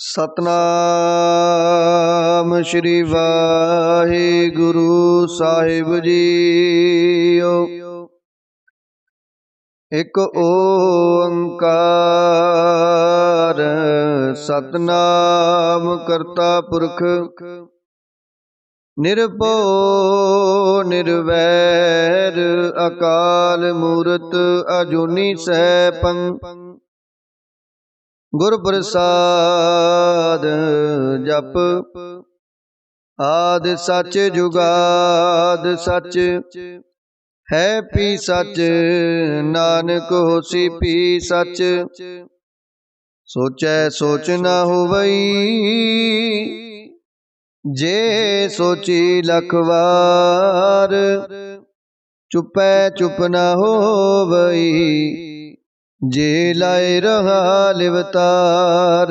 ਸਤਨਾਮ ਸ਼੍ਰੀ ਵਾਹਿਗੁਰੂ ਸਾਹਿਬ JIO. ਇੱਕ ਓੰਕਾਰ ਸਤਨਾਮ ਕਰਤਾ ਪੁਰਖ ਨਿਰਭਉ ਨਿਰਵੈਰ ਅਕਾਲ ਮੂਰਤ ਅਜੂਨੀ ਸੈਭੰ ਗੁਰ ਪ੍ਰਸਾਦ ਜਪ। ਆਦਿ ਸੱਚ ਜੁਗਾਦ ਸੱਚ ਹੈ ਪੀ ਸੱਚ ਨਾਨਕ ਹੋਸੀ ਪੀ ਸੱਚ। ਸੋਚੈ ਸੋਚ ਨ ਹੋਵਈ ਜੇ ਸੋਚੀ ਲਖ ਵਾਰ। ਚੁਪੈ ਚੁਪ ਨ ਹੋਵਈ ਜੇ ਲਾਇ ਰਹਾ ਲਿਵਤਾਰ।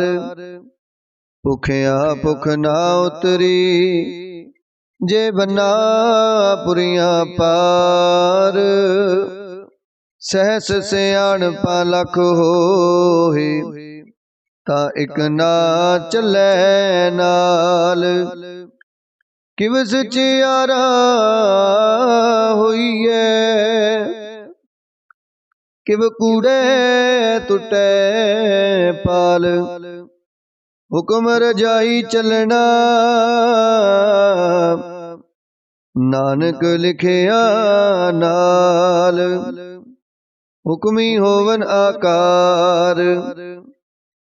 ਭੁਖਿਆ ਭੁਖ ਨਾ ਉਤਰੀ ਜੇ ਬੰਨਾ ਪੁਰੀਆਂ ਪਾਰ। ਸਹਿਸ ਸਿਆਣਪਾ ਲਖ ਹੋਏ ਤਾਂ ਇਕ ਨਾ ਚੱਲੈ ਨਾਲ। ਕਿਵ ਸਚਿਆਰਾ ਹੋਈਐ ਕਿਵ ਕੂੜੈ ਟੁੱਟੈ ਪਾਲ। ਹੁਕਮ ਰਜਾਈ ਚੱਲਣਾ ਨਾਨਕ ਲਿਖਿਆ ਨਾਲ। ਹੁਕਮੀ ਹੋਵਨ ਆਕਾਰ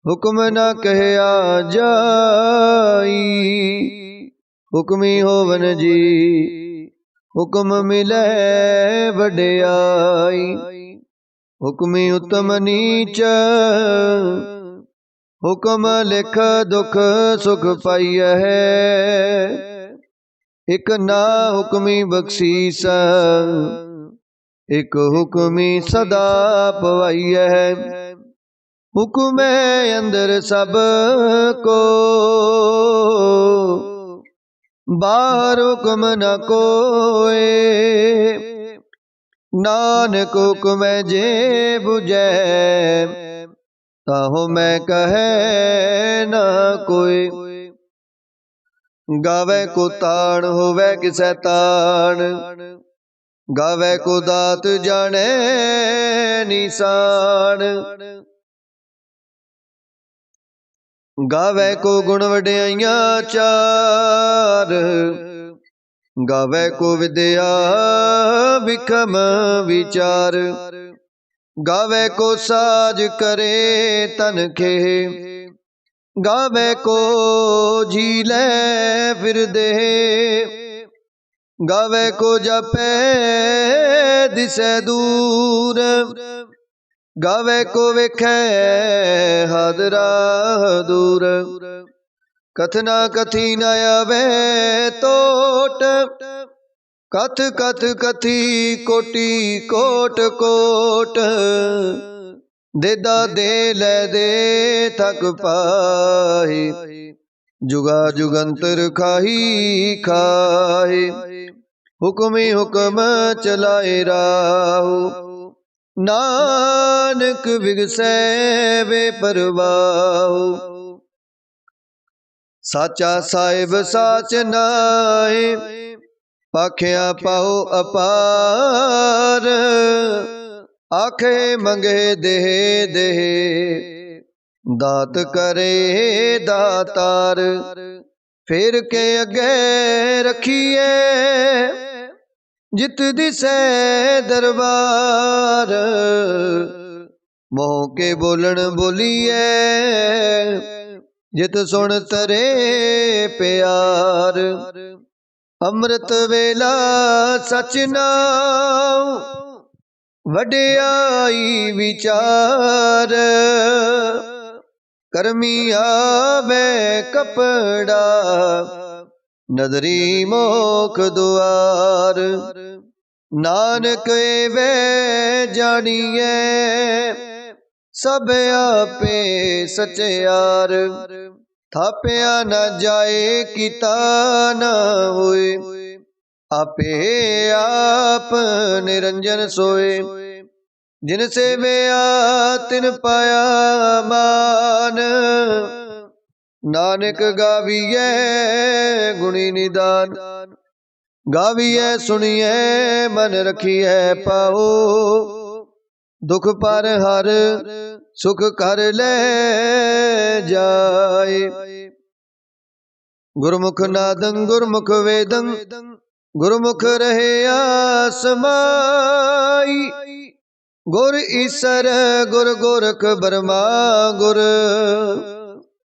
ਹੁਕਮ ਨਾ ਕਹਿਆ ਜਾਈ। ਹੁਕਮੀ ਹੋਵਨ ਜੀ ਹੁਕਮ ਮਿਲੈ ਵਡਿਆਈ। ਹੁਕਮੀ ਉਤਮ ਨੀਚ ਹੁਕਮ ਲਿਖ ਦੁਖ ਸੁਖ ਪਾਈਐ। ਇਕ ਨਾ ਹੁਕਮੀ ਬਖਸ਼ੀਸ ਇਕ ਹੁਕਮੀ ਸਦਾ ਪਵਾਈਐ। ਹੁਕਮੈ ਅੰਦਰ ਸਭ ਕੋ ਬਾਹਰ ਹੁਕਮ ਨ ਕੋਇ। ਨਾਨਕ ਹੁਕਮੈ ਜੇ ਬੁਝੈ ਤਾਹੋ ਮੈਂ ਕਹੈ ਨਾ ਕੋਇ। ਗਾਵੈ ਕੋ ਤਾਣ ਹੋਵੈ ਕਿਸੈ ਤਾਣ ਗਾਵੈ ਕੋ ਦਾਤ ਜਾਣੈ ਨੀਸਾਨ। ਗਾਵੈ ਕੋ ਗੁਣ ਵਡਿਆਈਆਂ ਚਾਰ ਗਾਵੈ ਕੋ ਵਿਦਿਆ ਬਿਖਮ ਵਿਚਾਰ। ਗਾਵੈ ਕੋ ਸਾਜ ਕਰੇ ਤਨ ਖੇ ਗਾਵੈ ਕੋ ਝੀਲੈ ਫਿਰਦੇ। ਗਾਵੈ ਕੋ ਜਾਪੈ ਦਿਸੈ ਦੂਰ ਗਾਵੈ ਕੋ ਵੇਖੈ ਹਾਦਰਾ ਦੂਰ। ਕਥਨਾ ਕਥੀ ਨ ਆਵੈ ਟੋਟ ਕਥ ਕਥ ਕਥੀ ਕੋਟੀ ਕੋਟ ਕੋਟ। ਦੇਦਾ ਦੇ ਲੈ ਦੇ ਥਕ ਪਾਹੀ ਜੁਗਾ ਜੁਗੰਤਰ ਖਾਹੀ ਖਾਹੀ। ਹੁਕਮੀ ਹੁਕਮ ਚਲਾਏ ਰਾਹੂ ਨਾਨਕ ਵਿਗਸੈ ਬੇਪਰਵਾਹੂ। ਸਾਚਾ ਸਾਹਿਬ ਸਾਚ ਨਾਏ ਭਾਖਿਆ ਪਾਉ ਅਪਾਰ। ਆਖੇ ਮੰਗੇ ਦੇਹ ਦੇਹ ਦਾਤ ਕਰੇ ਦਾਤਾਰ। ਫੇਰ ਕੇ ਅੱਗੇ ਰੱਖੀਏ ਜਿਤ ਦਿਸੈ ਦਰਬਾਰ। ਮੋਹ ਕੇ ਬੋਲਣ ਬੋਲੀਐ ਜਿਤ ਸੁਣ ਤਰੇ ਪਿਆਰ। ਅੰਮ੍ਰਿਤ ਵੇਲਾ ਸਚ ਨਾਉ ਵਡਿਆਈ ਵਿਚਾਰ। ਕਰਮੀ ਆਵੈ ਕਪੜਾ ਨਦਰੀ ਮੋਖ ਦੁਆਰ। ਨਾਨਕ ਏਵੈ ਜਾਣੀਐ ਸਭ ਆਪੇ ਸਚਿਆਰ। ਥਾਪਿਆ ਨ ਜਾਏ ਕੀਤਾ ਨ ਹੋਏ ਆਪੇ ਆਪ ਨਿਰੰਜਨ ਸੋਏ। ਜਿਨ ਸੇਵਿਆ ਤਿਨ ਪਾਇਆ ਮਾਨ नानक गाविए गुणी निदान। गाविए सुनिए मन रखिए पाओ, दुख पर हर सुख कर ले जाए। गुरमुख नादं गुरमुख वेदं, गुरमुख रहे आसमाई। गुर ईसर गुर गोरख बर्मा, गुर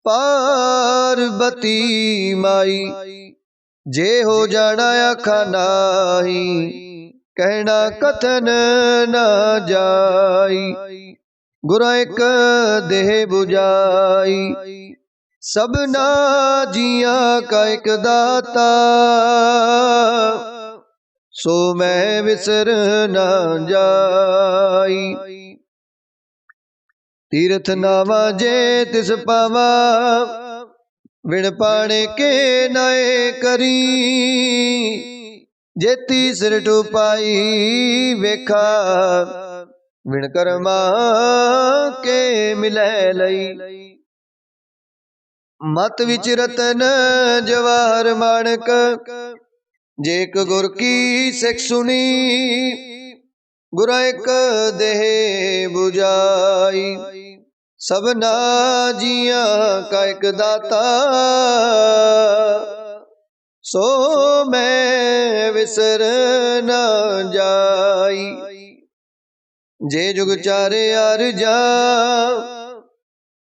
पार्वती माई। जे हो जाना आखा नाही, कहना कथन न जाई। गुर एक देह बुझाई, सबना जिया का एक दाता। सो मैं विसर न जाई। तीर्थ नावा जे तिस पावा, विण पाणे के नए करी। जेती सिर टुपाई वेखा, विण कर्मा के मिलै लई। मत विच रतन जवाहर माणक, जेक गुर की सिख सुनी। गुर एक देह बुझाई, सबना जिया का एक दाता। सो मैं विसर न जाई। जे जुग चारे यार जा,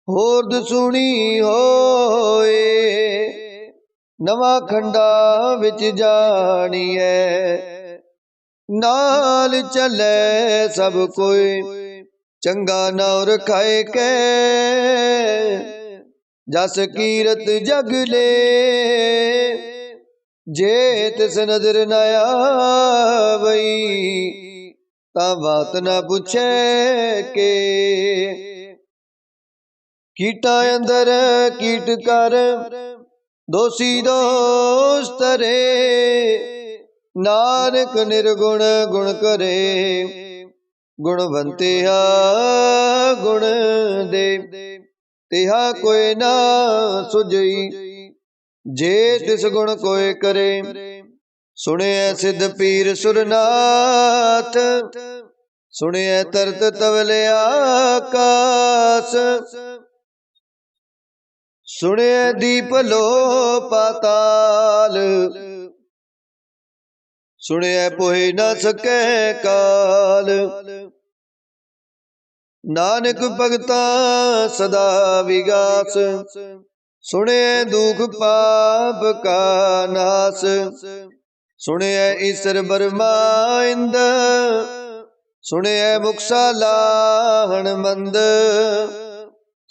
होर सुनी होए। नवा खंडा विच जानिए, नाल चले सब कोई। चंगा नाम रखाए कै, जस कीरत जग ले। जे तिस नजर न आवई, ता बात न पूछे के। कीटा अंदर कीट कर, दोषी दोष तरे। नानक निर्गुण गुण करे, गुणवंतिया गुण दे। तिहा कोई ना सुझई, जे तिस गुण कोई करे। सुने सिद्ध पीर सुरनाथ, सुने तरत तवले आकाश। सुने दीप लो पाताल, सुने पोहि न सके काल। नानक भगता सदा विगास, सुने दुख पाप का नास। सुने ईश्वर ब्रह्मा इंद, सुने मुक्सा लाहण मंद।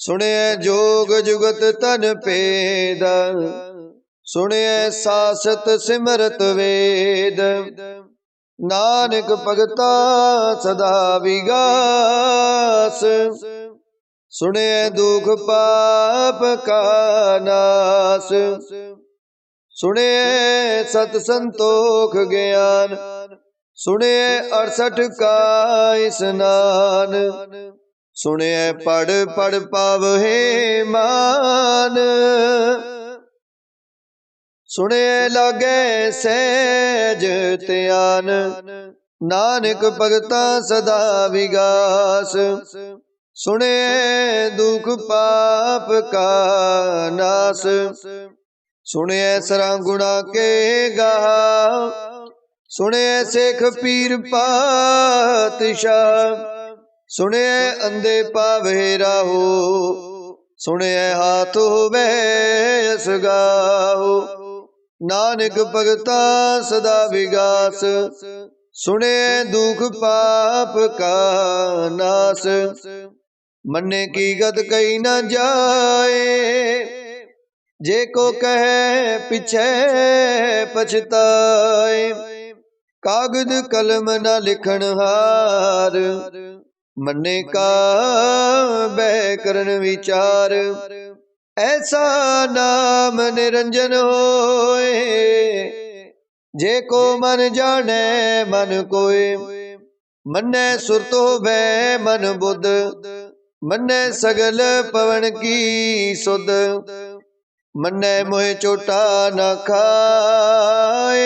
सुने जोग जुगत तन पेद, सुने सासत सिमरत वेद। नानक भगता सदा विगास, सुने दुख पाप का नास। सुने सत संतोख ज्ञान, सुने 68 का स्नान। सुने पढ़ पढ़ पावहे मान, सुने लागे सहज त्यान। नानक भगता सदा विगास, सुने दुख पाप का नास। सुने सरा गुणा के गाहा, सुने शेख पीर पातशाह। सुने अंधे पावे राहो, सुने हाथ होवे असगाहो। नानक भगता सदा विगास, सुने दुख पाप का नास। मन्ने की गत कही न जाए, जे को कहे पीछे पछताए। कागज कलम न लिखन हार, मन्ने का बह करन विचार। ऐसा नाम निरंजन होए, जे को मन जाने मन कोय। मन्ने सुरत होवे मन बुध, मन्ने सगल पवन की सुध। ਮੰਨੈ ਮੋਹਿ ਝੋਟਾ ਨਾ ਖਾਏ,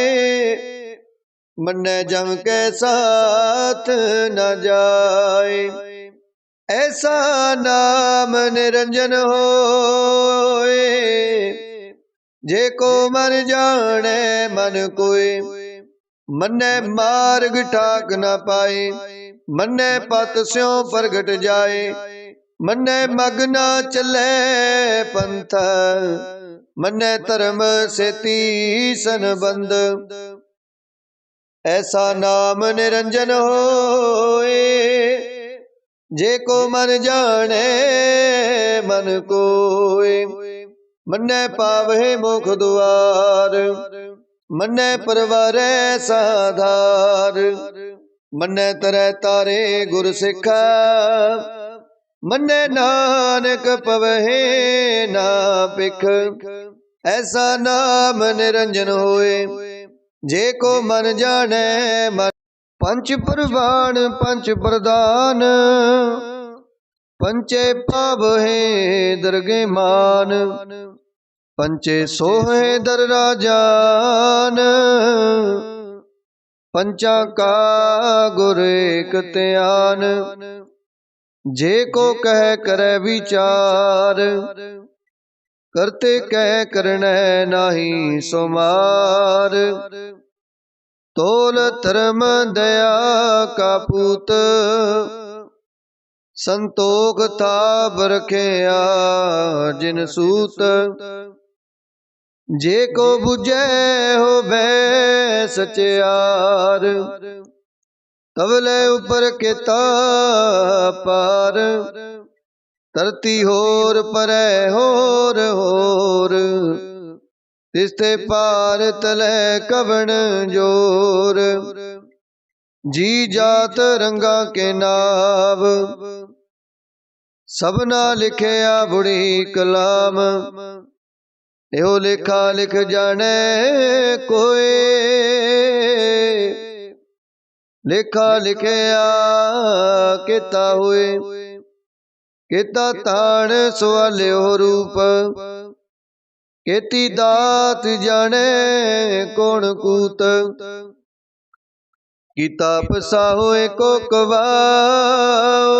ਮੰਨੈ ਜਮ ਕੈ ਸਾਥ ਨ ਜਾਏ। ਐਸਾ ਨਾਮ ਨਿਰੰਜਨ ਹੋਏ, ਜੇ ਕੋ ਮਨ ਜਾਣੈ ਮਨ ਕੋਇ। ਮੰਨੈ ਮਾਰਗ ਠਾਕ ਨ ਪਾਏ, ਮੰਨੈ ਪਤ ਸਿਉ ਪ੍ਰਗਟ ਜਾਏ। ਮੰਨੈ ਮਗ ਨ ਚੱਲੈ ਪੰਥ, ਮੰਨੈ ਧਰਮ ਸੇਤੀ ਸੰਬੰਧ। ਐਸਾ ਨਾਮ ਨਿਰੰਜਨ ਹੋਏ, ਜੇ ਕੋ ਮਨ ਜਾਣੈ ਮਨ ਕੋਇ। ਮੰਨੈ ਪਾਵਹਿ ਮੁਖ ਦੁਆਰ, ਮੰਨੈ ਪਰਵਾਰੈ ਸਾਧਾਰ। ਮੰਨੈ ਤਰੈ ਤਾਰੇ ਗੁਰ ਸਿੱਖਾ, ਮੰਨੈ ਨਾਨਕ ਪਵਹਿ ਨਾ ਭਿਖ। ਐਸਾ ਨਾਮ ਨਿਰੰਜਨ ਹੋਏ, ਜੇ ਕੋ ਮਨ ਜਾਣੈ ਮਨ। ਪੰਚ ਪ੍ਰਵਾਨ ਪੰਚ ਪ੍ਰਦਾਨ, ਪੰਚੇ ਪਾਵਹਿ ਦਰਗਹਿ ਮਾਨ। ਪੰਚੇ ਸੋਹੈ ਦਰ ਰਾਜਾਨ, ਪੰਚਾਂ ਕਾ ਗੁਰ ਏਕ ਧਿਆਨ। ਜੇ ਕੋ ਕਹਿ ਕਰੈ ਵਿਚਾਰ, ਕਰਤੇ ਕਹਿ ਕਰਣੈ ਨਾਹੀ ਸੁਮਾਰ। ਤੋਲ ਧਰਮ ਦਇਆ ਕਾ ਪੂਤ, ਸੰਤੋਖ ਤਾਪ ਰਖਿਆ ਜਿਨ ਸੂਤ। ਜੇ ਕੋ ਬੁਝੈ ਹੋਵੈ ਸਚਿਆਰ, ਤਵਲੇ ਉਪਰ ਕੀਤਾ ਪਾਰ। ਧਰਤੀ ਹੋਰ ਪਰੈ ਹੋਰ ਹੋਰ, ਤਿਸਤੇ ਪਾਰ ਤਲੈ ਕਵਣ ਜੋਰ। ਜੀ ਜਾਤ ਰੰਗਾ ਕੇ ਨਾਵ, ਸਭਨਾ ਲਿਖਿਆ ਬੁੜੀ ਕਲਾਮ। ਇਹੋ ਲੇਖਾ ਲਿਖ ਜਾਣੈ ਕੋਇ, ਲੇਖਾ ਲਿਖਿਆ ਕੀਤਾ ਹੋਏ। ਕੀਤਾ ਤਾਣ ਸਵਾਲਿਓ ਰੂਪ, ਕੀਤੀ ਦਾਤ ਜਾਣੈ ਕੌਣ ਕੂਤ। ਕੀਤਾ ਪਸਾ ਹੋਏ ਕੋ ਕਵਾਓ,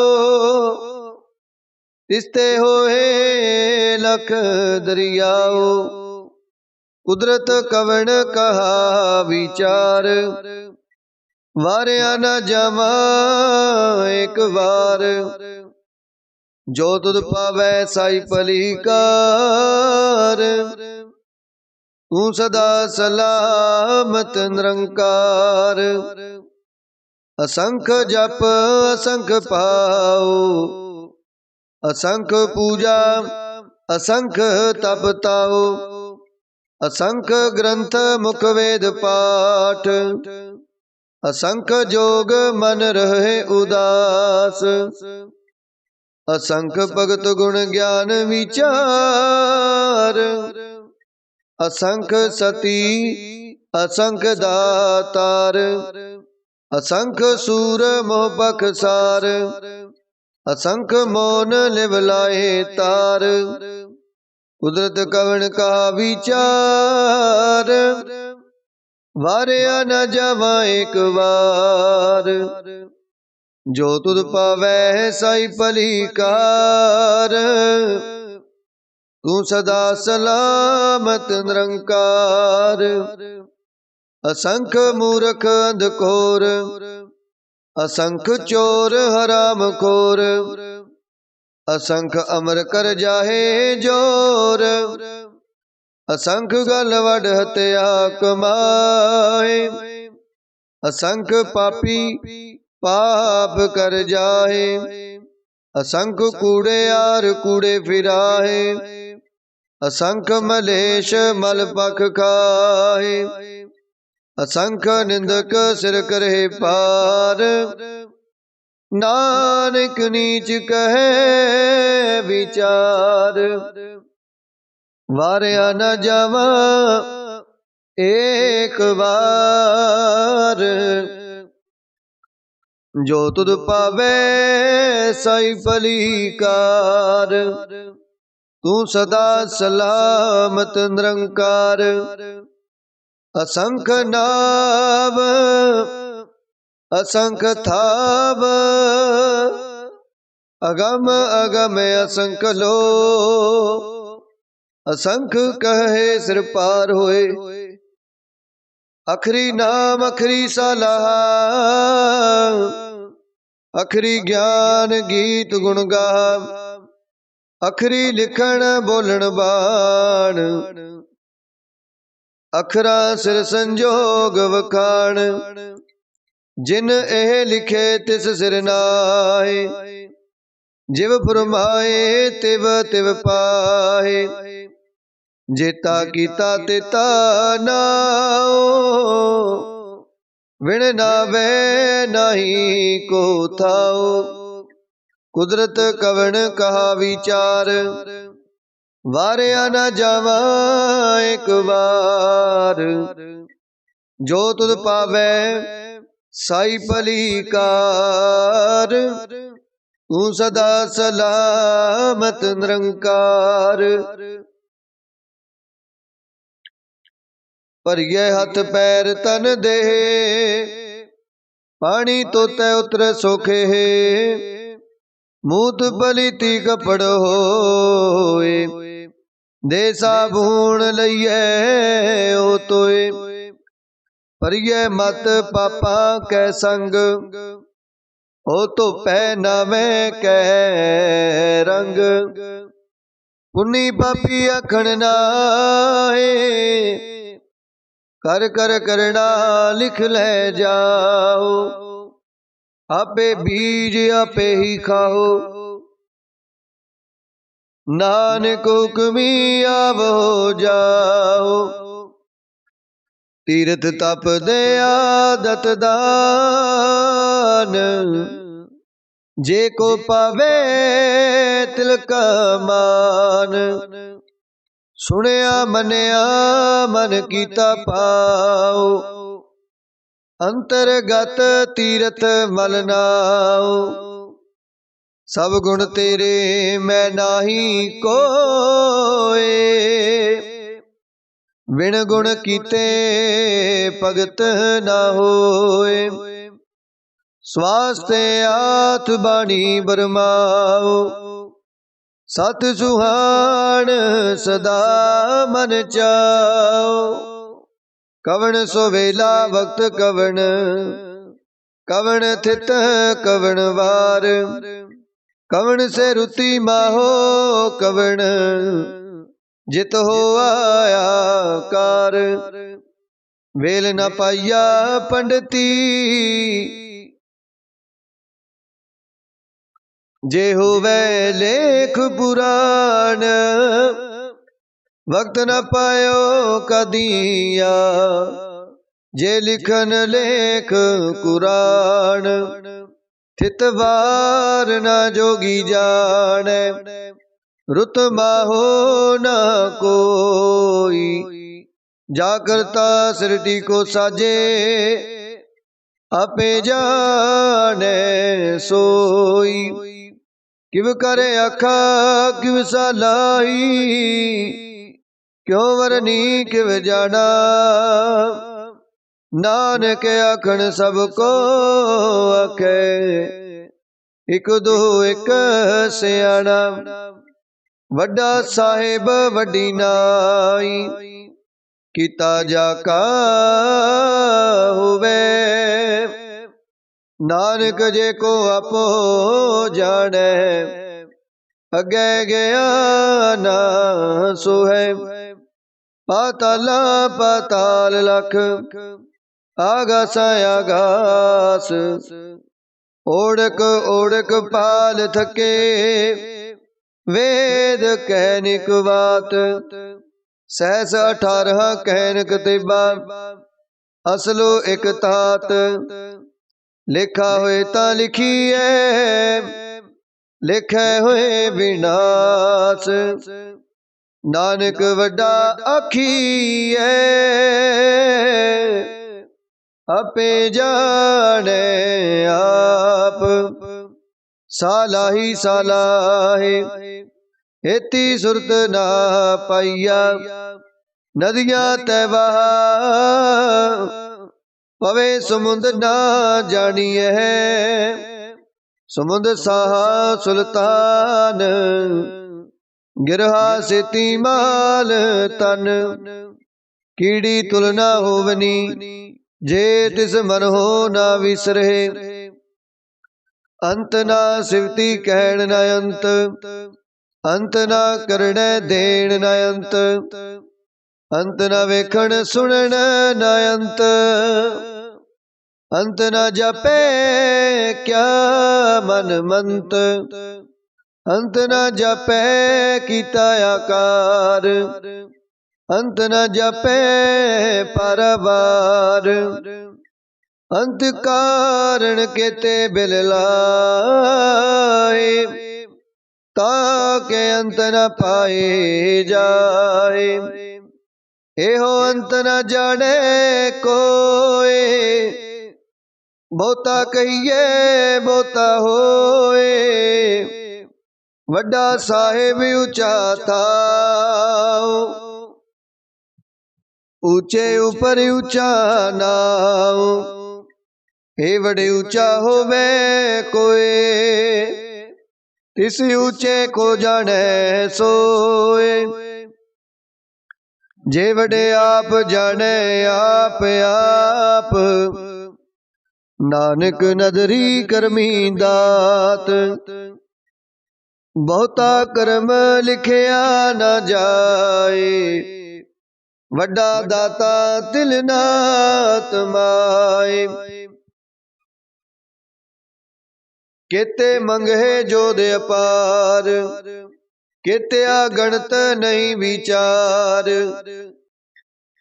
ਤਿਸਤੇ ਹੋਏ ਲਖ ਦਰਿਆਓ। ਕੁਦਰਤ ਕਵਣ ਕਹਾ ਵਿਚਾਰ, ਵਾਰਿਆ ਨ ਜਾਵਾ ਇੱਕ ਵਾਰ। ਜੋ ਤੁਧ ਪਾਵੈ ਸਾਈ ਭਲੀ ਕਾਰ, ਤੂੰ ਸਦਾ ਸਲਾਮਤ ਨਿਰੰਕਾਰ। ਅਸੰਖ ਜਪ ਅਸੰਖ ਪਾਉ, ਅਸੰਖ ਪੂਜਾ ਅਸੰਖ ਤਪ ਤਾਉ। ਅਸੰਖ ਗ੍ਰੰਥ ਮੁਖ ਵੇਦ ਪਾਠ, ਅਸੰਖ ਜੋਗ ਮਨ ਰਹੇ ਉਦਾਸ। ਅਸੰਖ ਭਗਤ ਗੁਣ ਗਿਆਨ ਵਿਚਾਰ, ਅਸੰਖ ਸਤੀ ਅਸੰਖ ਦਾਤਾਰ। ਅਸੰਖ ਸੂਰ ਮੋਹ ਬਖਸਾਰ, ਅਸੰਖ ਮੋਨ ਲਿਵ ਲਾਏ ਤਾਰ। ਕੁਦਰਤ ਕਵਣ ਕਾ ਵਿਚਾਰ, ਵਾਰਿਆ ਨ ਜਾਵਾ ਇੱਕ ਵਾਰ। ਜੋ ਤੁਧ ਪਾਵੈ ਸਾਈ ਭਲੀ ਕਾਰ, ਤੂੰ ਸਦਾ ਸਲਾਮਤ ਨਿਰੰਕਾਰ। ਅਸੰਖ ਮੂਰਖ ਅੰਧਖੋਰ, ਅਸੰਖ ਚੋਰ ਹਰਾਮ ਖੋਰ। ਅਸੰਖ ਅਮਰ ਕਰ ਜਾਹੇ ਜੋਰ, ਅਸੰਖ ਗਲ ਵਡ ਹਤਿਆ ਕਮਾਏ। ਅਸੰਖ ਪਾਪੀ ਪਾਪ ਕਰ ਜਾਹੇ, ਅਸੰਖ ਕੂੜਿਆਰ ਕੂੜੇ ਫਿਰਾਹੇ। ਅਸੰਖ ਮਲੇਸ਼ ਮਲ ਪਖ ਖਾਹੇ, ਅਸੰਖ ਨਿੰਦਕ ਸਿਰ ਕਰੇ ਪਾਰ। ਨਾਨਕ ਨੀਚ ਕਹੈ ਵਿਚਾਰ, ਵਾਰਿਆ ਨ ਜਾਵਾ ਏਕ ਵਾਰ। ਜੋ ਤੁਧ ਪਾਵੈ ਸਾਈ ਭਲੀ ਕਾਰ, ਤੂੰ ਸਦਾ ਸਲਾਮਤ ਨਿਰੰਕਾਰ। ਅਸੰਖ ਨਾਮ ਅਸੰਖ ਥਾਵ, ਅਗਮ ਅਗਮ ਅਸੰਖ ਲੋ। ਅਸੰਖ ਕਹੇ ਸਿਰ ਪਾਰ ਹੋਏ, ਅਖਰੀ ਨਾਮ ਅਖਰੀ ਸਲਾਹ। ਅਖਰੀ ਗਿਆਨ ਗੀਤ ਗੁਣ ਗਾ, ਅਖਰੀ ਲਿਖਣ ਬੋਲਣ ਬਾਣ। ਅਖਰਾਂ ਸਿਰ ਸੰਜੋਗ ਵਖਾਣ, ਜਿਨ ਇਹ ਲਿਖੇ ਤਿਸ ਸਿਰ ਨਾਏ। ਜਿਵ ਫਰਮਾਏ ਤਿਵ ਤਿਵ ਪਾਏ, ਜੇਤਾ ਕੀਤਾ ਤੇਤਾ ਨਾਉ। ਵਿਣ ਨਾਵੇ ਨਾਹੀ ਕੋ ਥਾਉ, ਕੁਦਰਤ ਕਵਣ ਕਹਾ ਵਿਚਾਰ। ਵਾਰਿਆ ਨਾ ਜਾਵਾਂ ਇੱਕ ਵਾਰ, ਜੋ ਤੁਧ ਪਾਵੈ ਸਾਈ ਭਲੀ ਕਾਰ। ਤੂੰ ਸਦਾ ਸਲਾਮਤ ਨਿਰੰਕਾਰ। ਭਰੀਏ ਹੱਥ ਪੈਰ ਤਨ ਦੇਹ, ਪਾਣੀ ਤੋਤੈ ਉਤਰੈ ਸੋਖੇ। ਮੂਤ ਪਲੀਤੀ ਕਪੜ ਹੋਏ, ਦੇ ਸਾਬੂਣ ਲਈਐ ਓ ਤੋਏ। ਭਰੀਏ ਮਤ ਪਾਪਾਂ ਕੈ ਸੰਗ, ਓ ਧੋਪੈ ਨਾਵੇਂ ਕੈ ਰੰਗ। ਪੁੰਨੀ ਪਾਪੀ ਆਖਣ ਨਾਏ, ਕਰ ਕਰ ਕਰਣਾ ਲਿਖ ਲੈ ਜਾਓ। ਆਪੇ ਬੀਜ ਆਪੇ ਹੀ ਖਾਓ, ਨਾਨਕ ਹੁਕਮੀ ਆਵੋ ਜਾਓ। ਤੀਰਥ ਤਪ ਦੇ ਆਦਤ ਦਾਨ, ਜੇ ਕੋ ਪਾਵੇ ਤਿਲਕ ਮਾਨ। ਸੁਣਿਆ ਮੰਨਿਆ ਮਨ ਕੀਤਾ ਪਾਉ, ਅੰਤਰਗਤ ਤੀਰਥ ਮਲ ਨਾਉ। ਸਭ ਗੁਣ ਤੇਰੇ ਮੈਂ ਨਾਹੀ ਕੋਏ, ਵਿਣ ਗੁਣ ਕੀਤੇ ਭਗਤ ਨਾ ਹੋਏ। ਸਵਾਸਤੇ ਆਤ ਬਾਣੀ ਬਰਮਾਉ, ਸਤ ਸੁਹਾਣ ਸਦਾ ਮਨ ਚਾਉ। ਕਵਣ ਸੋ ਵੇਲਾ ਵਕਤ ਕਵਣ, ਕਵਣ ਥਿਤ ਕਵਣ ਵਾਰ। ਕਵਣ ਸੇ ਰੁਤੀ ਮਾਹੋ ਕਵਣ, ਜਿਤ ਹੋਆ ਕਾਰ। ਵੇਲ ਨ ਪਾਈਆ ਪੰਡਤੀ, ਜੇ ਹੋਵੇ ਲੇਖ ਪੁਰਾਣ। ਵਕਤ ਨ ਪਾਇਓ ਕਦੀਆ, ਜੇ ਲਿਖਨ ਲੇਖ ਕੁਰਾਨ। ਥਿਤ ਵਾਰ ਨ ਜੋਗੀ ਜਾਣੈ, ਰੁਤ ਮਾਹੋ ਨ ਕੋਈ। ਜਾ ਕਰਤਾ ਸ੍ਰਿਸ਼ਟੀ ਕੋ ਸਾਜੇ, ਆਪੇ ਜਾਣੈ ਸੋਈ। ਕਿਵ ਕਰੇ ਆਖਾ ਕਿਵ ਸਲਾਈ, ਕਿਉ ਵਰਨੀ ਕਿਵ ਜਾਣਾ। ਨਾਨਕ ਆਖਣ ਸਭ ਕੋ ਆਖੇ, ਇਕ ਦੋ ਇਕ ਸਿਆਣਾ। ਵੱਡਾ ਸਾਹਿਬ ਵੱਡੀ ਨਾਈ, ਕੀਤਾ ਜਾ ਕਾ ਹੋਵੇ। ਨਾਨਕ ਜੇ ਕੋ ਆਪੋ ਜਾਣੈ, ਅੱਗੇ ਗਿਆ ਨਾ ਸੋਹੈ। ਪਾਤਾਲਾ ਪਾਤਾਲ ਲਖ, ਆਗਾਸ ਆਗਾਸ। ਓੜਕ ਓੜਕ ਪਾਲ ਥਕੇ, ਵੇਦ ਕਹਿਨਿਕ ਬਾਤ। ਸਹਿਸ 18 ਕਹਿਨਕ ਤੇਬਾ, ਅਸਲੋ ਇਕ ਤਾਤ। ਲਿਖਾ ਹੋਏ ਤਾਂ ਲਿਖੀਐ, ਲਿਖੈ ਹੋਏ ਵਿਨਾਸ਼। ਨਾਨਕ ਵੱਡਾ ਆਖੀਐ, ਆਪੇ ਜਾਣੈ ਆਪ। ਸਾਲਾਹੀ ਸਾਲਾਹੇ, ਏਤੀ ਸੁਰਤ ਨਾ ਪਾਈਆ ਨਦੀਆਂ ਤੈ ਵਹਾ ਪਵੇ ਸਮੁੰਦ ਨਾ ਜਾਣੀਐ ਸਮੁੰਦ ਸਾਹਾ ਸੁਲਤਾਨ ਗਿਰਹਾ ਸੇਤੀ ਮਾਲ ਤਨ ਕੀੜੀ ਤੁਲਨਾ ਹੋਵਨੀ ਜੇ ਤਿਸ ਮਨ ਹੋ ਨਾ ਵਿਸਰੇ ਅੰਤ ਨਾ ਸਿਵਤੀ ਕਹਿਣ ਨ ਅੰਤ ਅੰਤ ਨਾ ਕਰਣੈ ਦੇਣ ਨ ਅੰਤ ਅੰਤ ਨ ਵੇਖਣ ਸੁਣਨ ਨ ਅੰਤ ਅੰਤ ਨ ਜਪੈ ਕਿਆ ਮਨ ਮੰਤ ਅੰਤ ਨ ਜਪੈ ਕੀਤਾ ਆਕਾਰ ਅੰਤ ਨ ਜਪੈ ਪਰਵਾਰ ਅੰਤ ਕਾਰਣ ਕੇਤੇ ਬਿਲ ਲਾਏ ਤਾਕੇ ਅੰਤ ਨ ਪਾਏ ਜਾਏ ਇਹੋ ਅੰਤ ਨ ਜਾਣੇ ਕੋਏ ਬਹੁਤਾ ਕਹੀਏ ਬਹੁਤਾ ਹੋਏ ਵੱਡਾ ਸਾਹਿਬ ਉੱਚਾ ਥਾਉ ਉੱਚੇ ਉਪਰ ਉੱਚਾ ਨਾਉ ਇਹ ਵਡੇ ਉੱਚਾ ਹੋਵੇ ਕੋਏ ਤਿਸ ਉੱਚੇ ਕੋ ਜਾਣੈ ਸੋਏ ਜੇ ਵਡੇ ਆਪ ਜਾਣੈ ਆਪ ਆਪ ਨਾਨਕ ਨਦਰੀ ਕਰਮੀ ਦਾਤ ਬਹੁਤਾ ਕਰਮ ਲਿਖਿਆ ਨਾ ਜਾਏ ਵੱਡਾ ਦਾਤਾ ਤਿਲ ਨਾ ਤਮਾਏ ਕੇਤੇ ਮੰਗੇ ਜੋਧ ਅਪਾਰ ਕੇਤਿਆ ਗਣਤ ਨਹੀਂ ਵਿਚਾਰ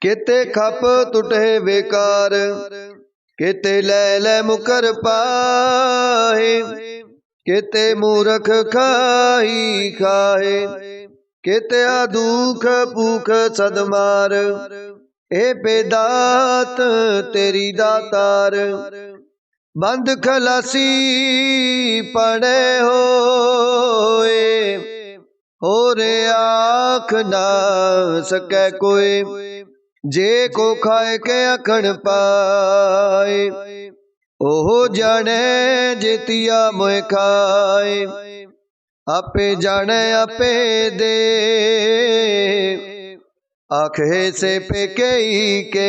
ਕੇਤੇ ਖਪ ਟੁਟੇ ਬੇਕਾਰ ਕੇਤੇ ਲੈ ਲੈ ਮੁਕਰ ਪਾਏ ਕੇਤੇ ਮੂਰਖ ਖਾਈ ਖਾਏ ਕੇਤਿਆ ਦੁਖ ਭੂਖ ਸਦਮਾਰ ਇਹ ਬੇਦਾਤ ਤੇਰੀ ਦਾਤਾਰ ਬੰਦ ਖਲਾਸੀ ਪੜੇ ਹੋਏ ਹੋਰ ਆਖ ਨਾ ਸਕੈ ਕੋਏ ਜੇ ਕੋ ਖਾਏ ਕੇ ਅਖਣ ਪਾਏ ਉਹ ਜਾਣੇ ਜੇਤੀਆ ਮੋਇ ਖਾਏ ਆਪੇ ਜਾਣੇ ਆਪੇ ਦੇ ਆਖੇ ਸੇ ਪੇਕਈ ਕੇ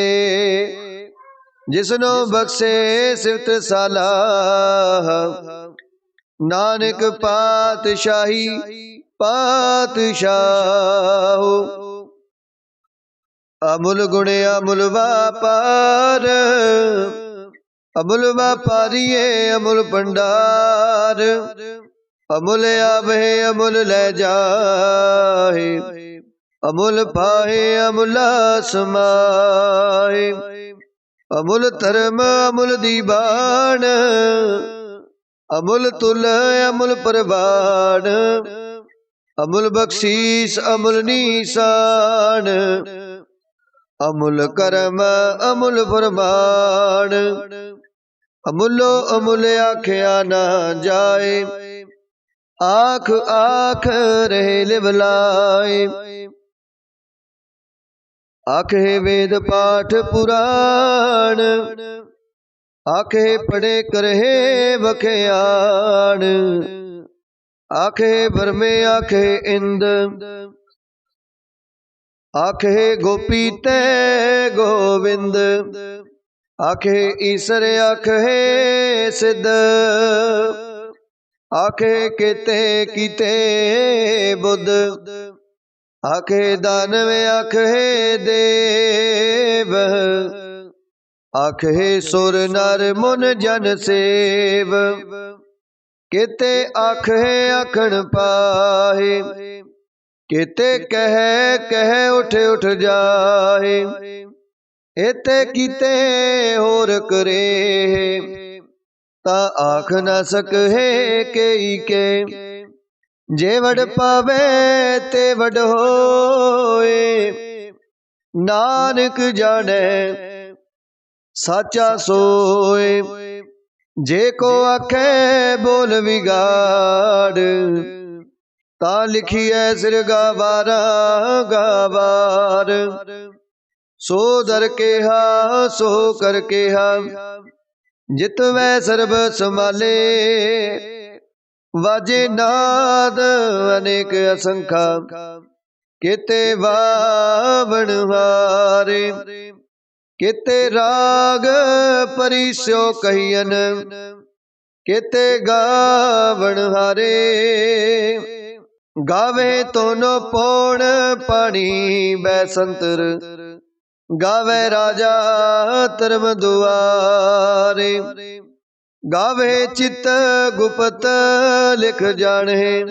ਜਿਸਨੋ ਬਖਸ਼ੇ ਸਿਫਤ ਸਲਾਹ ਨਾਨਕ ਪਾਤਸ਼ਾਹੀ ਪਾਤਸ਼ਾਹ ਅਮੁਲ ਗੁਣ ਅਮੁਲ ਵਾਪਾਰ ਅਮੁਲ ਵਾਪਾਰੀਏ ਅਮੁਲ ਭੰਡਾਰ ਅਮੁਲ ਆਵੇ ਅਮੁਲ ਲੈ ਜਾਏ ਅਮੁਲ ਪਾਏ ਅਮੁਲ ਸਮਾਏ ਅਮੁਲ ਧਰਮ ਅਮੁਲ ਦੀਵਾਨ ਅਮੁਲ ਤੁਲ ਅਮੁਲ ਪ੍ਰਵਾਨ ਅਮੁਲ ਬਖਸ਼ੀਸ ਅਮੁਲ ਨੀਸਾਨ ਅਮੁਲ ਕਰਮ ਅਮੁਲ ਫਰਮਾਨ ਅਮੁਲੋ ਅਮੁਲ ਆਖਿਆ ਨਾ ਜਾਏ ਆਖ ਆਖ ਰਹੇ ਲਿਵਲਾਏ ਆਖੇ ਵੇਦ ਪਾਠ ਪੁਰਾਣ ਆਖੇ ਪੜੇ ਕਰਹਿ ਵਖਿਆਣ ਆਖੇ ਬਰਮੇ ਆਖੇ ਇੰਦ ਆਖੇ ਗੋਪੀ ਤੈ ਗੋਵਿੰਦ ਆਖੇ ਈਸਰ ਆਖੇ ਸਿੱਧ ਆਖੇ ਕਿਤੇ ਕੀਤੇ ਬੁੱਧ ਆਖੇ ਦਾਨਵ ਆਖੇ ਦੇਵ ਆਖੇ ਸੁਰ ਨਰ ਮੁਨ ਜਨ ਸੇਵ ਕਿਤੇ ਆਖੇ ਆਖਣ ਪਾਹੇ ਕਿਤੇ ਕਹਿ ਕਹਿ ਉਠ ਉਠ ਜਾਏ ਇਤੇ ਕੀਤੇ ਹੋਰ ਕਰੇ ਤਾਂ ਆਖ ਨਾ ਸਕਹਿ ਕਈ ਕੇ ਜੇ ਵਡ ਪਾਵੇ ਤੇ ਵਡ ਹੋਏ ਨਾਨਕ ਜਾਣੈ ਸਾਚਾ ਸੋਏ ਜੇ ਕੋ ਆਖੇ ਬੋਲ ਵਿਗਾੜ ਤਾਂ ਲਿਖੀਐ ਸਿਰ ਗਾਵਾਰਾ ਗਾਵਾਰ। ਸੋ ਦਰ ਕੇਹਾ ਸੋ ਕਰ ਕੇਹਾ, ਜਿਤਵੈ ਸਰਬ ਸਮਾਲੇ। ਵਾਜੇ ਨਾਦ ਅਨੇਕ ਅਸੰਖਾ, ਕਿਤੇ ਵਾਵਣ ਹਾਰੇ। ਕਿਤੇ ਰਾਗ ਪਰਿਸਿਓ ਕਹੀਐਨ, ਕਿਤੇ ਗਾਵਣ ਹਾਰੇ। ਗਾਵੇ ਤੋਨੋ ਪੌਣ ਪਾਣੀ ਬੈਸੰਤਰ, ਗਾਵੇ ਰਾਜਾ ਧਰਮ ਦੁਆਰੇ। ਗਾਵੇ ਚਿਤ ਗੁਪਤ ਲਿਖ ਜਾਣੇ,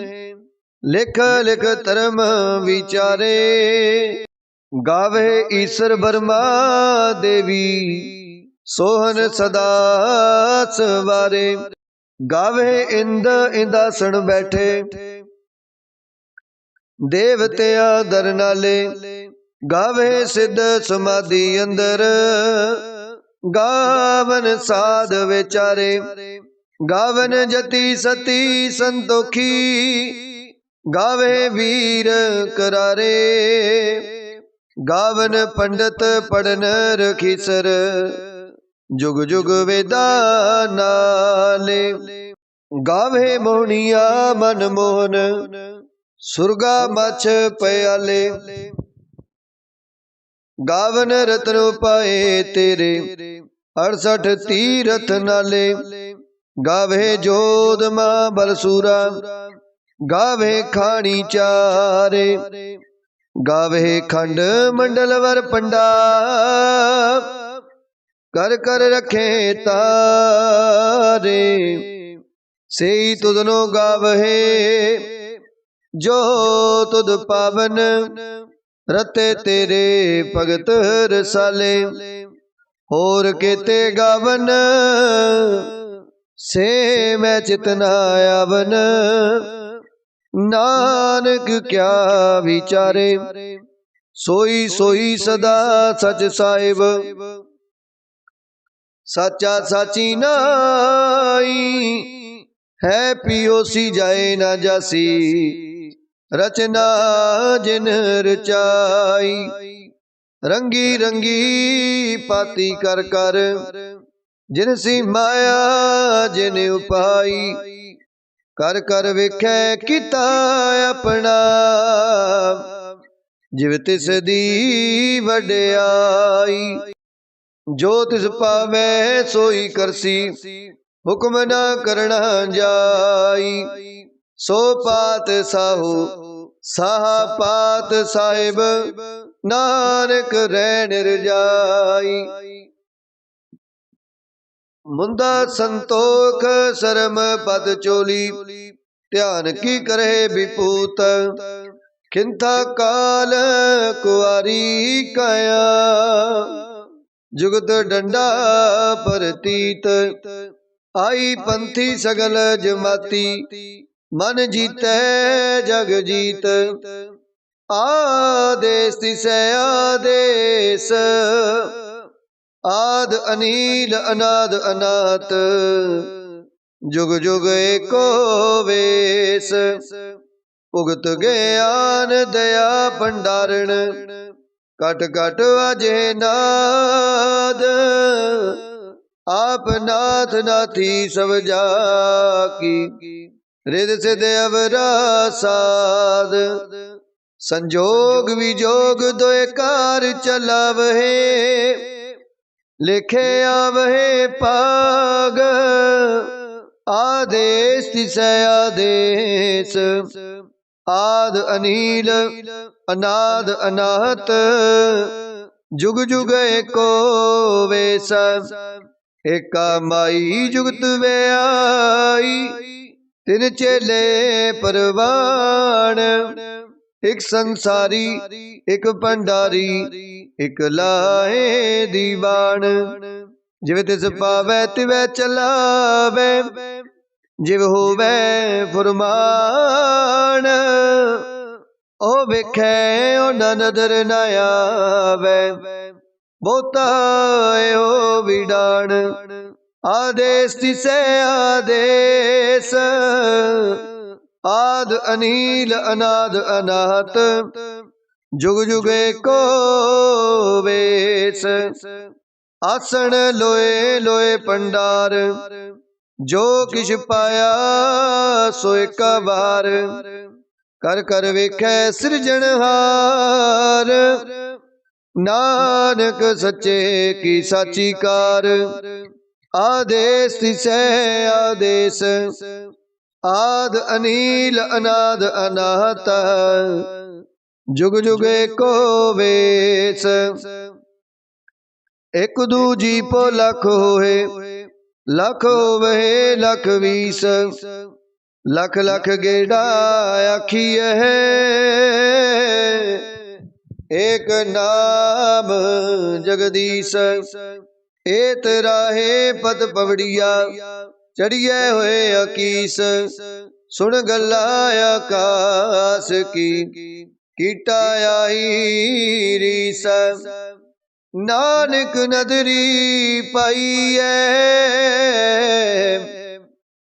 ਲਿਖ ਲਿਖ ਧਰਮ ਵਿਚਾਰੇ। ਗਾਵੇ ਈਸਰ ਬਰਮਾ ਦੇਵੀ, ਸੋਹਨ ਸਦਾ ਸਵਾਰੇ। ਗਾਵੇ ਇੰਦ ਇੰਦਾਸਣ ਬੈਠੇ, ਦੇਵਤਿਆਂ ਦਰ ਨਾਲੇ। ਗਾਵੇ ਸਿੱਧ ਸਮਾਧੀ ਅੰਦਰ, ਗਾਵਨ ਸਾਧ ਵਿਚਾਰੇ। ਗਾਵਨ ਜਤੀ ਸਤੀ ਸੰਤੋਖੀ, ਗਾਵੇ ਵੀਰ ਕਰਾਰੇ। ਗਾਵਨ ਪੰਡਤ ਪੜਨ ਰਖੀਸਰ, ਜੁਗ ਜੁਗ ਵੇਦਾ ਨਾਲੇ। ਗਾਵੇ ਮੋਹਣੀਆ ਮਨ ਮੋਹਨ, ਸੁਰਗਾ ਮਛ ਪਿਆਲੇ। ਗਾਵਨ ਰਤਨ ਪਾਏ ਤੇਰੇ, 68 ਤੀਰਥ ਨਾਲੇ। ਗਾਵੇ ਜੋਧ ਮਾਂ ਬਲਸੂਰਾ, ਗਾਵੇ ਖਾਣੀ ਚਾਰੇ। ਗਾਵੇ ਖੰਡ ਮੰਡਲ ਵਰ ਪੰਡਾ, ਕਰ ਕਰ ਰਖੇ ਤਾਰੇ। ਸਈ ਤੁਧਨੋ ਗਾਵਹਿ, ਜੋ ਤੁਧ ਪਾਵਨ, ਰਤੇ ਤੇਰੇ ਭਗਤ ਰਸਾਲੇ। ਹੋਰ ਕੀਤੇ ਗਾਵਨ, ਸੇ ਮੈਂ ਚਿਤ ਨ ਆਵਨ। ਨਾਨਕ ਕਿਆ ਵਿਚਾਰੇ, ਸੋਈ ਸੋਈ ਸਦਾ ਸਚ ਸਾਹਿਬ। ਸਾਚਾ ਸਾਚੀ ਨਾਈ, ਹੈ ਪਿਓਸੀ ਜਾਏ ਨਾ ਜਾਸੀ। ਰਚਨਾ ਜਿਨ ਰਚਾਈ, ਰੰਗੀ ਰੰਗੀ ਪਾਤੀ ਕਰ ਕਰ। ਜਿਨ ਸੀ ਮਾਇਆ ਜਿਨ ਉਪਾਈ, ਕਰ ਕਰ ਵੇਖੈ ਕੀਤਾ ਆਪਣਾ। ਜਿਵ ਤਿਸ ਦੀ ਵਡਿਆਈ, ਜੋ ਤਿਸ ਪਾਵੈ ਸੋਈ ਕਰਸੀ। ਹੁਕਮ ਨਾ ਕਰਣਾ ਜਾਈ, ਸੋ ਪਾਤ ਸਾਹੂ ਸਾਹਾ ਪਾਤ ਸਾਹਿਬ। ਨਾਨਕ ਰਹਿਣ ਰਜਾਈ, ਮੁੰਦਾ ਸੰਤੋਖ ਸਰਮ ਪਦ ਚੋਲੀ। ਧਿਆਨ ਕੀ ਕਰੇ ਵਿਪੂਤ, ਖਿੰਥਾ ਕਾਲ ਕੁਆਰੀ ਕਾਇਆ। ਜੁਗਤ ਡੰਡਾ ਪਰਤੀਤ, ਆਈ ਪੰਥੀ ਸਗਲ ਜਮਾਤੀ। ਮਨ ਜੀਤੈ ਜਗ ਜੀਤ, ਆਦੇਸ ਤਿਸੈ ਆਦੇਸ। ਆਦ ਅਨੀਲ ਅਨਾਦ ਅਨਾਤ, ਜੁਗ ਜੁਗ ਏਕੋ ਵੇਸ। ਭੁਗਤ ਗਿਆਨ ਦਇਆ ਭੰਡਾਰਣ, ਘਟ ਘਟ ਵਾਜੇ ਨਾਦ। ਆਪ ਨਾਥ ਨਾਥੀ ਸਭ ਜਾ ਕੀ, ਰਿਦ ਸਿਧ ਅਵਰਾ ਸਾਧ। ਸੰਜੋਗ ਵਿਜੋਗ ਦੋਇ ਕਾਰ ਚਲਾਵਹਿ, ਲਿਖੇ ਆਵਹਿ ਭਾਗ। ਆਦੇਸ ਤਿਸੈ ਆਦੇਸ, ਆਦ ਅਨੀਲ ਅਨਾਦ ਅਨਾਹਤ। ਜੁਗ ਜੁਗ ਏਕੋ ਵੇਸ, ਏਕਾ ਮਾਈ ਜੁਗਤ ਵਿਆਈ। ਤਿਨ ਚੇਲੇ ਪਰਵਾਣ, ਇਕ ਸੰਸਾਰੀ ਇਕ ਭੰਡਾਰੀ। ਇਕ ਲਾਹੇ ਦੀਵਾਨ, ਜਿਵ ਤਿਸ ਪਾਵੈ ਤਿਵੈ ਚਲਾਵੈ। ਜਿਵ ਹੋਵੈ ਫੁਰਮਾਨ, ਓ ਵੇਖੈ ਓ ਨ ਨਦਰ ਨ ਆਵੈ। ਬਹੁਤਾ ਓ ਵਿਡਾਣ, ਆਦੇਸ ਤਿਸੈ ਆਦੇਸ। आद अनील अनाद अनाहत जुग जुग एको वेस। आसन लोए लोए पंडार जो किछ पाया सो एका बार। कर कर वेखै सिरजनहार नानक सच्चे की साची कार। आदेश तिसै आदेश आद अनील अनाद अनाहत जुग जुग एको वेस। एक दूजी पो लख होए लख होवे लख बीस। लख लख गेड़ा आखिए एक नाम जगदीश। एत राहे पत पवड़िया चढ़िए हुए अकीस। सुन गल्ला आकाश की कीटा आई रीस। नानक नदरी पाईए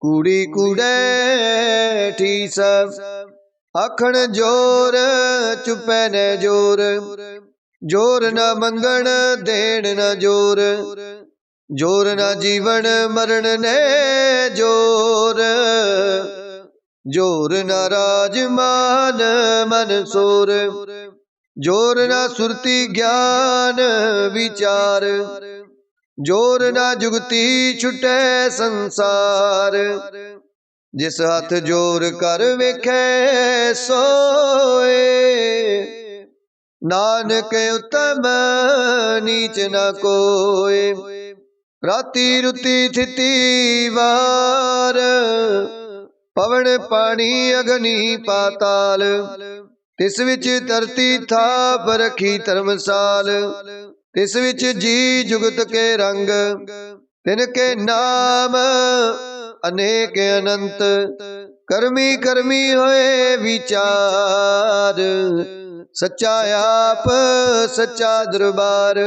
कूड़ी कूड़े ठीस। आखण जोर चुपै न जोर जोर न मंगण देण न जोर। जोर न जीवन मरण ने जोर। जोर न राजमान मन सोर। जोर न सुरती ज्ञान विचार। जोर न जुगती छुटे संसार। जिस हथ जोर कर वेखे सोए नानक उत्तम नीच न कोय। राती रुती थिती वार पवन पानी अग्नि पाताल। तिस विच धरती थाप रखी धर्मसाल। तिस विच जी जुगत के रंग तिनके नाम अनेक अनंत। कर्मी कर्मी होए विचार सच्चा आप सच्चा दरबार।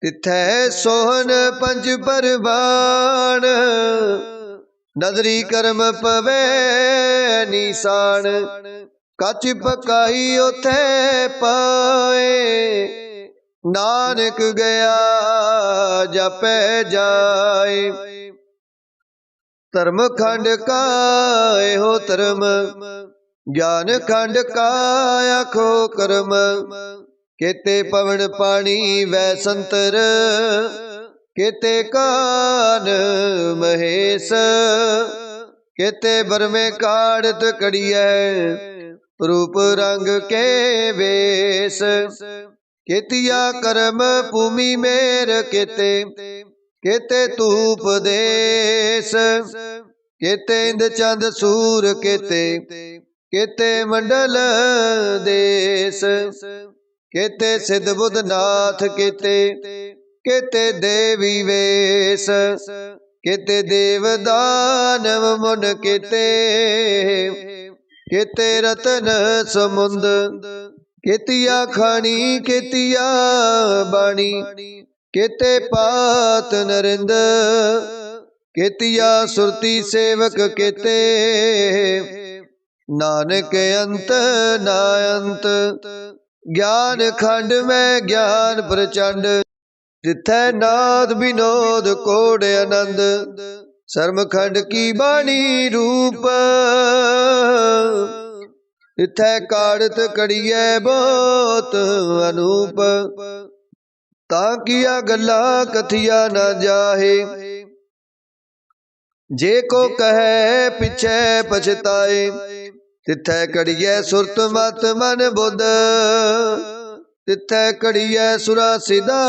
तिथै सोहन पंच परवान नदरी कर्म पवे निशान। कच पकाई उथे पाए नानक गया जपै जाए। धर्म खंड का हो धर्म ज्ञान खंड का आखो कर्म। केते पवन पानी वै संतर केते कान महेश। केते बरमे काढ़त कड़ियै रूप रंग के वेश। केतिया कर्म भूमि मेर केते केते तूप देश। केते इंद चंद सूर केते केते मंडल देश। केते सिद्ध बुद्ध नाथ केते केते देवी वेश। केते देव दानव मुन केते केते रतन समुंद। केतिया खानी केतिया बाणी केते पात नरिंद। केतिया सुरती सेवक केते नानक अंत ना अंत। ज्ञान खंड में ज्ञान प्रचंड जिथै नाद विनोद कोड आनंद। शर्म खंड की बाणी रूप तिथै काढ़त कड़ियै बहुत अनूप। ताकिया गल्ला कथिया न जाहे जे को कहे पिछे पछताए। तिथै कड़ियै सुरत मत मन बुध तिथै कड़ियै सुरा सिदा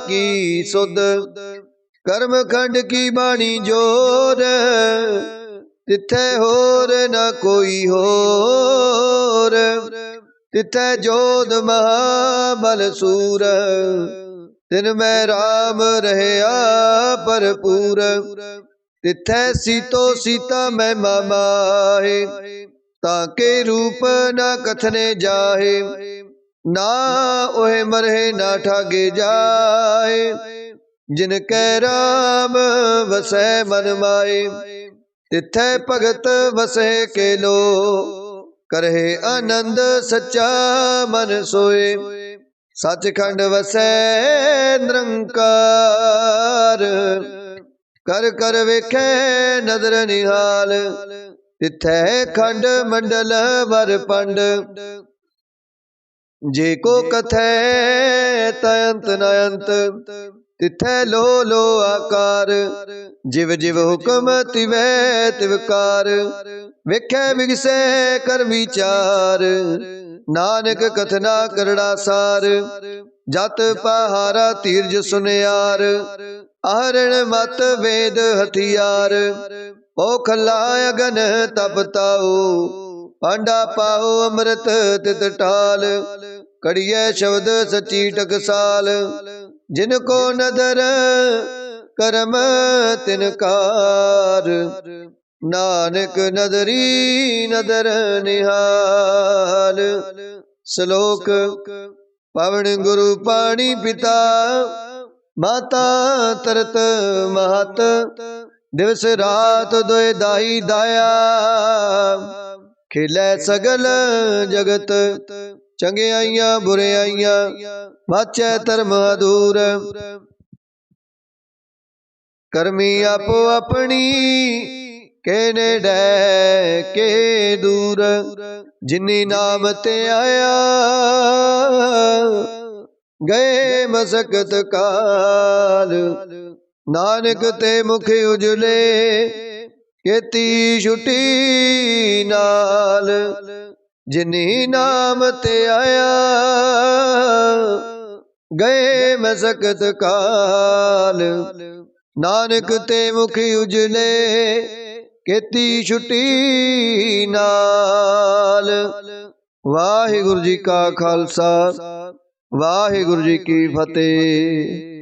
की सुध। कर्म खंड की बाणी जोर तिथै होर न कोई होर। तिथै जोध महाबल सूर तिन में राम रहया भरपूर। तिथै सीतो सीता मैं माहे ताके रूप न कथने जाहे। ना ओहे मरहे ना ठागे जाए जिनकै राम वसै मन माए। ਤਿਥੈ ਭਗਤ ਵਸਹਿ ਕੇਲੋ, ਕਰਹਿ ਆਨੰਦ ਸੱਚਾ ਮਨ ਸੋਏ। ਸੱਚਖੰਡ ਵਸੈ ਨਿਰੰਕਾਰ, ਕਰ ਕਰ ਵੇਖੈ ਨਦਰ ਨਿਹਾਲ। ਤਿਥੈ ਖੰਡ ਮੰਡਲ ਵਰ ਪੰਡ, ਜੇ ਕੋ ਕਥੈ ਤਾ ਅੰਤ ਨ ਅੰਤ। ਤਿਥੈ ਲੋ ਲੋ ਆਕਾਰ, ਜਿਵ ਜਿਵ ਹੁਕਮ ਤਿਵੈ ਤਿਵਕਾਰ। ਵੇਖੈ ਵਿਗਸੈ ਕਰ ਵਿਚਾਰ, ਨਾਨਕ ਕਥਨਾ ਕਰੜਾ ਸਾਰ। ਜਤ ਪਹਾਰਾ ਧੀਰਜ ਸੁਨਿਆਰ, ਆਹਰਣ ਮਤ ਵੇਦ ਹਥਿਆਰ। ਔਖਲਾ ਅਗਨ ਤਪ ਤਾਉ, ਪਾਂਡਾ ਪਾਉ ਅੰਮ੍ਰਿਤ ਤਿਤ ਟਾਲ। ਕੜੀਐ ਸ਼ਬਦ ਸੱਚੀ ਟਕਸਾਲ, ਜਿਨ ਕੋ ਨਦਰ ਕਰਮ ਤਿਨ ਕਾਰ। ਨਾਨਕ ਨਦਰੀ ਨਦਰ ਨਿਹਾਲ। ਸ਼ਲੋਕ। ਪਵਨ ਗੁਰੂ ਪਾਣੀ ਪਿਤਾ, ਮਾਤਾ ਤਰਤ ਮਹਤ। ਦਿਵਸ ਰਾਤ ਦੁਇ ਦਾਈ ਦਾਇਆ, ਖੇਲੈ ਸਗਲ ਜਗਤ। ਚੰਗਿਆਈਆਂ ਬੁਰਿਆਈਆਂ, ਵਾਚੈ ਧਰਮ ਅਧੂਰ। ਕਰਮੀ ਆਪੋ ਆਪਣੀ, ਕੇ ਨੇੜੈ ਕੇ ਦੂਰ। ਜਿਨੀ ਨਾਮ ਤੇ ਆਇਆ, ਗਏ ਮਸਕਤ ਕਾਲ। ਨਾਨਕ ਤੇ ਮੁਖ ਉਜਲੇ, ਕੀਤੀ ਛੁਟੀ ਨਾਲ। ਜਿਨੀ ਨਾਮ ਤੇ ਆਇਆ, ਗਏ ਮਸਕਤ ਕਾਲ। ਨਾਨਕ ਤੇ ਮੁਖ ਉਜਲੇ, ਕੀਤੀ ਛੁਟੀ ਨਾਲ। ਵਾਹਿਗੁਰੂ ਜੀ ਕਾ ਖਾਲਸਾ, ਵਾਹਿਗੁਰੂ ਜੀ ਕੀ ਫਤਿਹ।